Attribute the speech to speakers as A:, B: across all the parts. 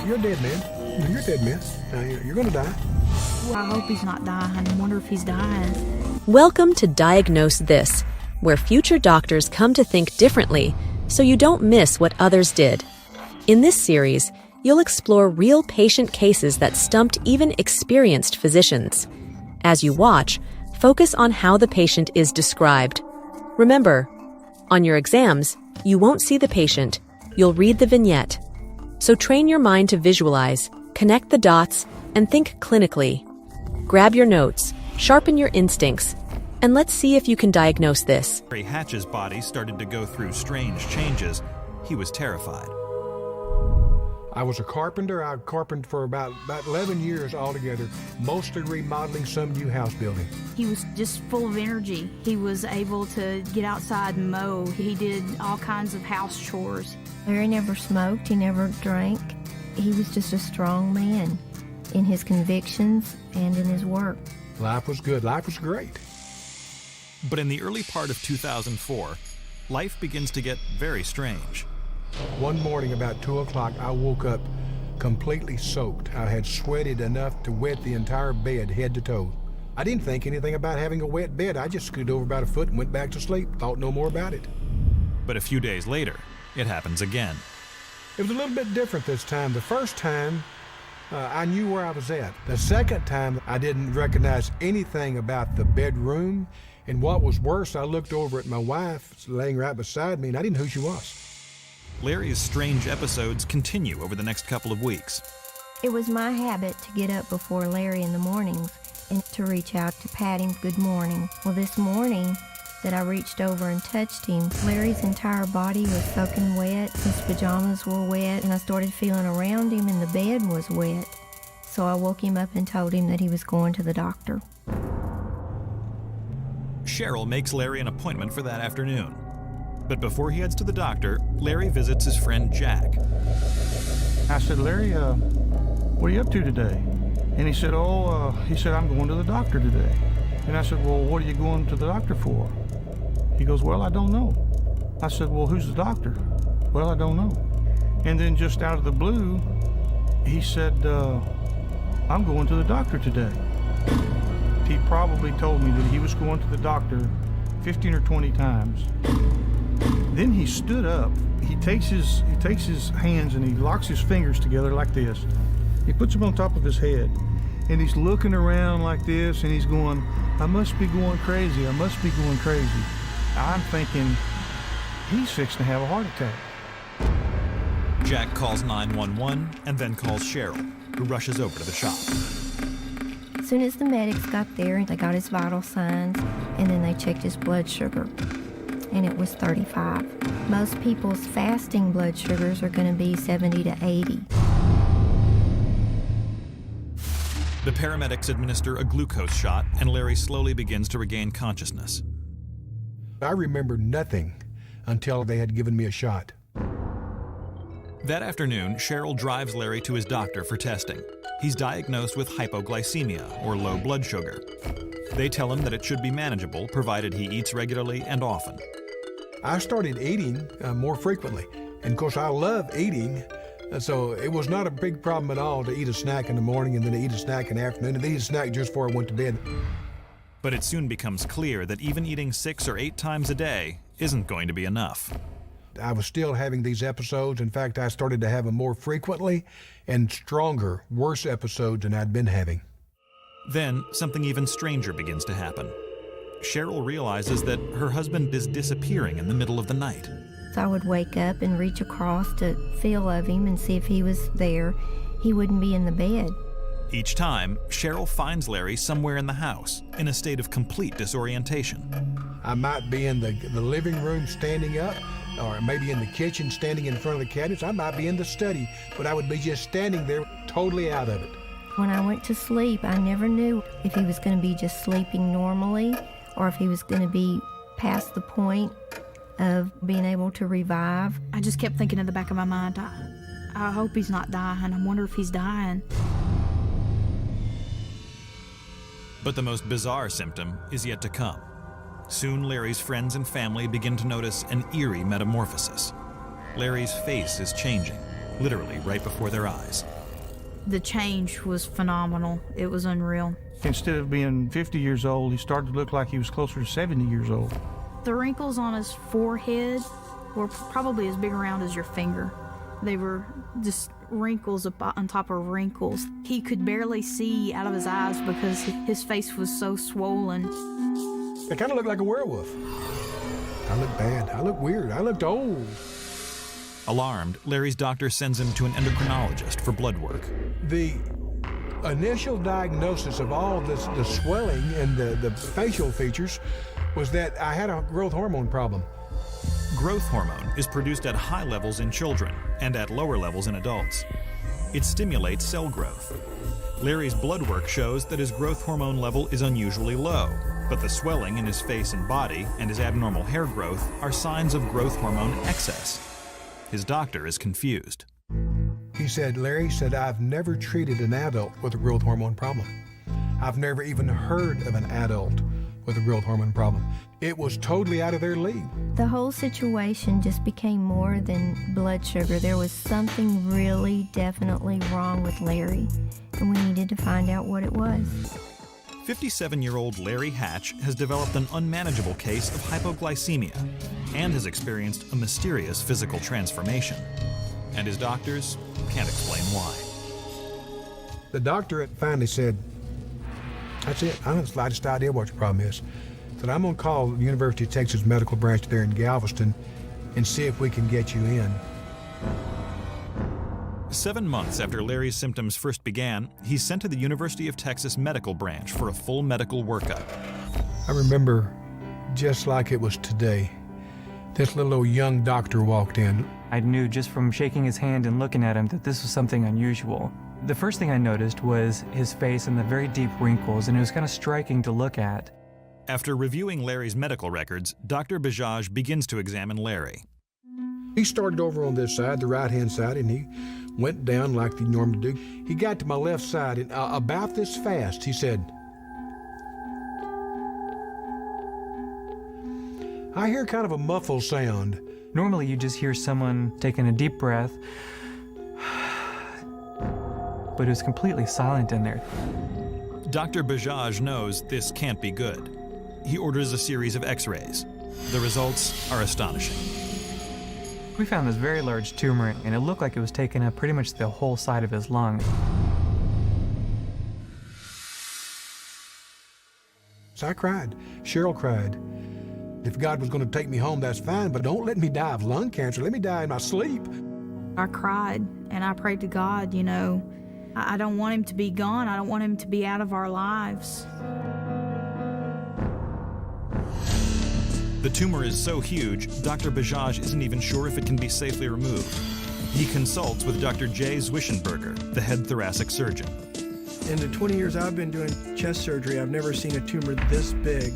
A: you're a dead man. You're a dead man. You're going to die.
B: I hope he's not dying. I wonder if he's dying.
C: Welcome to Diagnose This, where future doctors come to think differently so you don't miss what others did. In this series, you'll explore real patient cases that stumped even experienced physicians. As you watch, focus on how the patient is described. Remember, on your exams, you won't see the patient, you'll read the vignette. So train your mind to visualize, connect the dots, and think clinically. Grab your notes, sharpen your instincts, and let's see if you can diagnose this.
D: Larry Hatch's body started to go through strange changes. He was terrified.
A: I was a carpenter. I carpentered for about 11 years altogether, mostly remodeling some new house building.
B: He was just full of energy. He was able to get outside and mow. He did all kinds of house chores.
E: Larry never smoked. He never drank. He was just a strong man in his convictions and in his work.
A: Life was good. Life was great.
D: But in the early part of 2004, life begins to get very strange.
A: One morning about 2 o'clock, I woke up completely soaked. I had sweated enough to wet the entire bed head to toe. I didn't think anything about having a wet bed. I just scooted over about a foot and went back to sleep. Thought no more about it.
D: But a few days later, it happens again.
A: It was a little bit different this time. The first time, I knew where I was at. The second time, I didn't recognize anything about the bedroom. And what was worse, I looked over at my wife laying right beside me, and I didn't know who she was.
D: Larry's strange episodes continue over the next couple of weeks.
E: It was my habit to get up before Larry in the mornings and to reach out to pat him good morning. Well, this morning that I reached over and touched him, Larry's entire body was soaking wet, his pajamas were wet, and I started feeling around him and the bed was wet. So I woke him up and told him that he was going to the doctor.
D: Cheryl makes Larry an appointment for that afternoon. But before he heads to the doctor, Larry visits his friend Jack.
F: I said, Larry, what are you up to today? And he said, I'm going to the doctor today. And I said, well, what are you going to the doctor for? He goes, well, I don't know. I said, well, who's the doctor? Well, I don't know. And then just out of the blue, he said, I'm going to the doctor today. He probably told me that he was going to the doctor 15 or 20 times. Then he stood up. He takes his hands and he locks his fingers together like this. He puts them on top of his head, and he's looking around like this, and he's going, I must be going crazy. I must be going crazy. I'm thinking, he's fixing to have a heart attack.
D: Jack calls 911 and then calls Cheryl, who rushes over to the shop.
E: As soon as the medics got there, they got his vital signs, and then they checked his blood sugar, and it was 35. Most people's fasting blood sugars are going to be 70 to 80.
D: The paramedics administer a glucose shot, and Larry slowly begins to regain consciousness.
A: I remember nothing until they had given me a shot.
D: That afternoon, Cheryl drives Larry to his doctor for testing. He's diagnosed with hypoglycemia, or low blood sugar. They tell him that it should be manageable, provided he eats regularly and often.
A: I started eating more frequently. And of course, I love eating. So it was not a big problem at all to eat a snack in the morning and then to eat a snack in the afternoon and then eat a snack just before I went to bed.
D: But it soon becomes clear that even eating 6 or 8 times a day isn't going to be enough.
A: I was still having these episodes. In fact, I started to have them more frequently and stronger, worse episodes than I'd been having.
D: Then something even stranger begins to happen. Cheryl realizes that her husband is disappearing in the middle of the night.
E: So I would wake up and reach across to feel of him and see if he was there. He wouldn't be in the bed.
D: Each time, Cheryl finds Larry somewhere in the house, in a state of complete disorientation.
A: I might be in the living room standing up, or maybe in the kitchen standing in front of the cabinets. I might be in the study, but I would be just standing there totally out of it.
E: When I went to sleep, I never knew if he was going to be just sleeping normally or if he was going to be past the point of being able to revive.
B: I just kept thinking in the back of my mind, I hope he's not dying. I wonder if he's dying.
D: But the most bizarre symptom is yet to come. Soon, Larry's friends and family begin to notice an eerie metamorphosis. Larry's face is changing, literally right before their eyes.
B: The change was phenomenal. It was unreal.
F: Instead of being 50 years old, he started to look like he was closer to 70 years old.
B: The wrinkles on his forehead were probably as big around as your finger. They were just wrinkles on top of wrinkles. He could barely see out of his eyes because his face was so swollen.
A: I kind of looked like a werewolf. I looked bad. I looked weird. I looked old.
D: Alarmed, Larry's doctor sends him to an endocrinologist for blood work.
A: The initial diagnosis of all this, the swelling and the facial features, was that I had a growth hormone problem.
D: Growth hormone is produced at high levels in children and at lower levels in adults. It stimulates cell growth. Larry's blood work shows that his growth hormone level is unusually low, but the swelling in his face and body and his abnormal hair growth are signs of growth hormone excess. His doctor is confused.
A: He said, Larry said, I've never treated an adult with a growth hormone problem. I've never even heard of an adult with a growth hormone problem. It was totally out of their league.
E: The whole situation just became more than blood sugar. There was something really definitely wrong with Larry, and we needed to find out what it was.
D: 57-year-old Larry Hatch has developed an unmanageable case of hypoglycemia and has experienced a mysterious physical transformation. And his doctors can't explain why.
A: The doctor finally said, that's it. I don't have the slightest idea what your problem is. Said, I'm going to call the University of Texas Medical Branch there in Galveston and see if we can get you in.
D: 7 months after Larry's symptoms first began, he's sent to the University of Texas Medical Branch for a full medical workup.
A: I remember just like it was today. This little old young doctor walked in.
G: I knew just from shaking his hand and looking at him that this was something unusual. The first thing I noticed was his face and the very deep wrinkles, and it was kind of striking to look at.
D: After reviewing Larry's medical records, Dr. Bajaj begins to examine Larry.
A: He started over on this side, the right-hand side, and he went down like he normally do. He got to my left side, and about this fast, he said, I hear kind of a muffled sound.
G: Normally you just hear someone taking a deep breath, but it was completely silent in there.
D: Dr. Bajaj knows this can't be good. He orders a series of x-rays. The results are astonishing.
G: We found this very large tumor, and it looked like it was taking up pretty much the whole side of his lung.
A: So I cried. Cheryl cried. If God was going to take me home, that's fine, but don't let me die of lung cancer. Let me die in my sleep.
B: I cried and I prayed to God, you know, I don't want him to be gone. I don't want him to be out of our lives.
D: The tumor is so huge, Dr. Bajaj isn't even sure if it can be safely removed. He consults with Dr. Jay Zwischenberger, the head thoracic surgeon.
H: In the 20 years I've been doing chest surgery, I've never seen a tumor this big.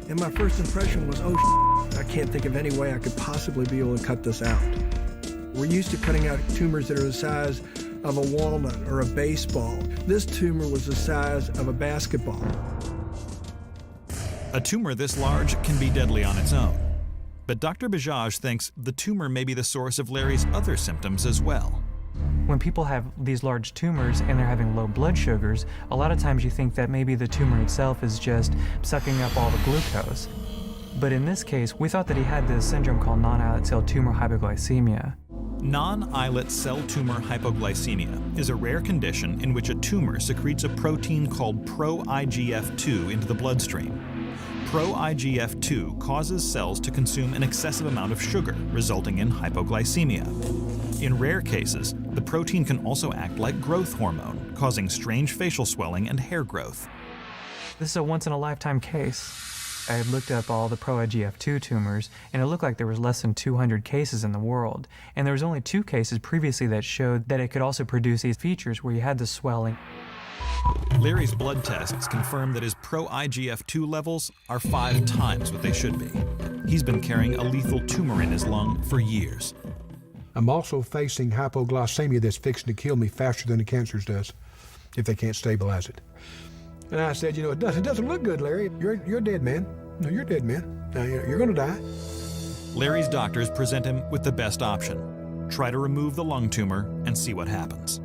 H: And my first impression was, oh, I can't think of any way I could possibly be able to cut this out. We're used to cutting out tumors that are the size of a walnut or a baseball. This tumor was the size of a basketball.
D: A tumor this large can be deadly on its own. But Dr. Bajaj thinks the tumor may be the source of Larry's other symptoms as well.
G: When people have these large tumors and they're having low blood sugars, a lot of times you think that maybe the tumor itself is just sucking up all the glucose. But in this case, we thought that he had this syndrome called non-islet cell tumor hypoglycemia.
D: Non-islet cell tumor hypoglycemia is a rare condition in which a tumor secretes a protein called pro-IGF-2 into the bloodstream. Pro-IGF-2 causes cells to consume an excessive amount of sugar, resulting in hypoglycemia. In rare cases, the protein can also act like growth hormone, causing strange facial swelling and hair growth.
G: This is a once-in-a-lifetime case. I had looked up all the pro-IGF-2 tumors, and it looked like there was less than 200 cases in the world. And there was only 2 cases previously that showed that it could also produce these features where you had the swelling.
D: Larry's blood tests confirm that his pro-IGF-2 levels are 5 times what they should be. He's been carrying a lethal tumor in his lung for years.
A: I'm also facing hypoglycemia that's fixing to kill me faster than the cancers does, if they can't stabilize it. And I said, you know, it doesn't look good, Larry. You're dead, man. No, you're dead, man. You're going to die.
D: Larry's doctors present him with the best option. Try to remove the lung tumor and see what happens.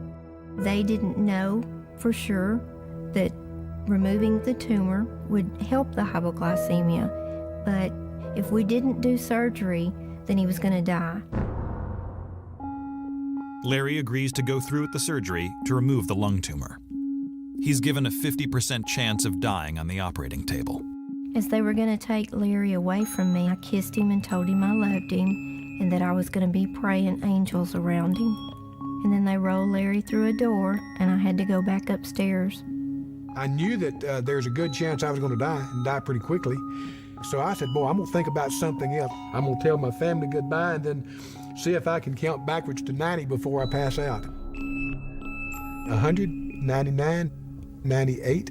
E: They didn't know for sure that removing the tumor would help the hypoglycemia, but if we didn't do surgery, then he was going to die.
D: Larry agrees to go through with the surgery to remove the lung tumor. He's given a 50% chance of dying on the operating table.
E: As they were going to take Larry away from me, I kissed him and told him I loved him and that I was going to be praying angels around him. And then they rolled Larry through a door, and I had to go back upstairs.
A: I knew that there's a good chance I was going to die, and die pretty quickly. So I said, boy, I'm going to think about something else. I'm going to tell my family goodbye and then see if I can count backwards to 90 before I pass out. 100, 99, 98,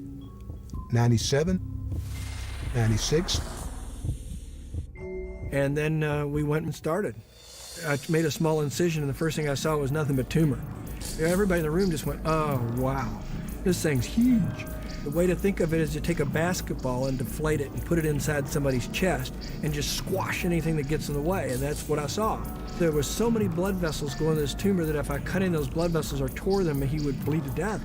A: 97, 96.
H: And then we went and started. I made a small incision, and the first thing I saw was nothing but tumor. Everybody in the room just went, oh, wow, this thing's huge. The way to think of it is to take a basketball and deflate it and put it inside somebody's chest and just squash anything that gets in the way, and that's what I saw. There was so many blood vessels going to this tumor that if I cut in those blood vessels or tore them, he would bleed to death.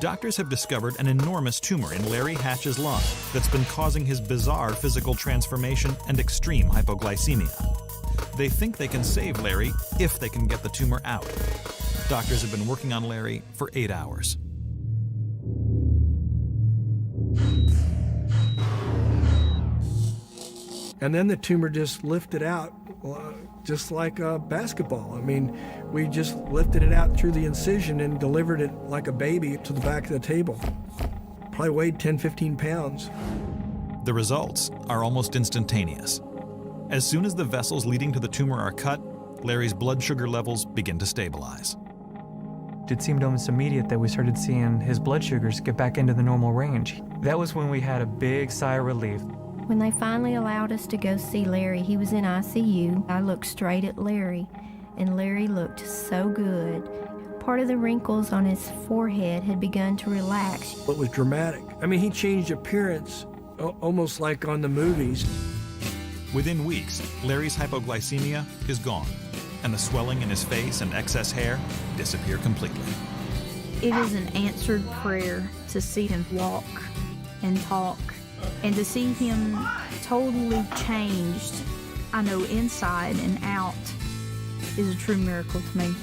D: Doctors have discovered an enormous tumor in Larry Hatch's lung that's been causing his bizarre physical transformation and extreme hypoglycemia. They think they can save Larry if they can get the tumor out. Doctors have been working on Larry for 8 hours.
H: And then the tumor just lifted out, just like a basketball. I mean, we just lifted it out through the incision and delivered it like a baby to the back of the table. Probably weighed 10, 15 pounds.
D: The results are almost instantaneous. As soon as the vessels leading to the tumor are cut, Larry's blood sugar levels begin to stabilize.
G: It seemed almost immediate that we started seeing his blood sugars get back into the normal range. That was when we had a big sigh of relief.
E: When they finally allowed us to go see Larry, he was in ICU. I looked straight at Larry, and Larry looked so good. Part of the wrinkles on his forehead had begun to relax.
H: It was dramatic. I mean, he changed appearance almost like on the movies.
D: Within weeks, Larry's hypoglycemia is gone, and the swelling in his face and excess hair disappear completely.
B: It is an answered prayer to see him walk and talk, and to see him totally changed, I know inside and out, is a true miracle to me.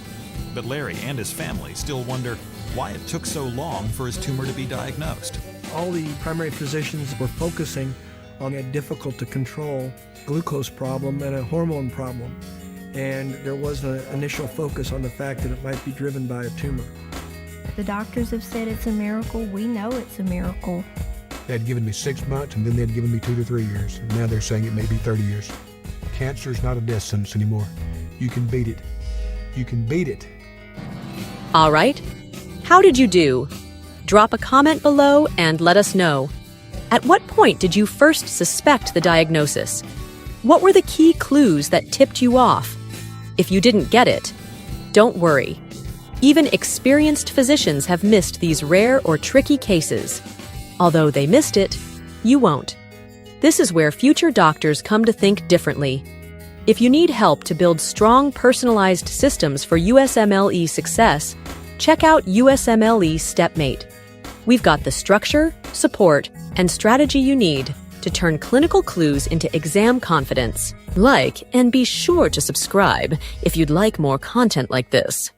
D: But Larry and his family still wonder why it took so long for his tumor to be diagnosed.
H: All the primary physicians were focusing on a difficult to control glucose problem and a hormone problem. And there was an initial focus on the fact that it might be driven by a tumor.
E: The doctors have said it's a miracle. We know it's a miracle.
A: They had given me 6 months, and then they had given me 2 to 3 years. And now they're saying it may be 30 years. Cancer is not a death sentence anymore. You can beat it. You can beat it.
C: All right. How did you do? Drop a comment below and let us know. At what point did you first suspect the diagnosis? What were the key clues that tipped you off? If you didn't get it, don't worry. Even experienced physicians have missed these rare or tricky cases. Although they missed it, you won't. This is where future doctors come to think differently. If you need help to build strong, personalized systems for USMLE success, check out USMLE Stepmate. We've got the structure, support, and strategy you need to turn clinical clues into exam confidence. Like and be sure to subscribe if you'd like more content like this.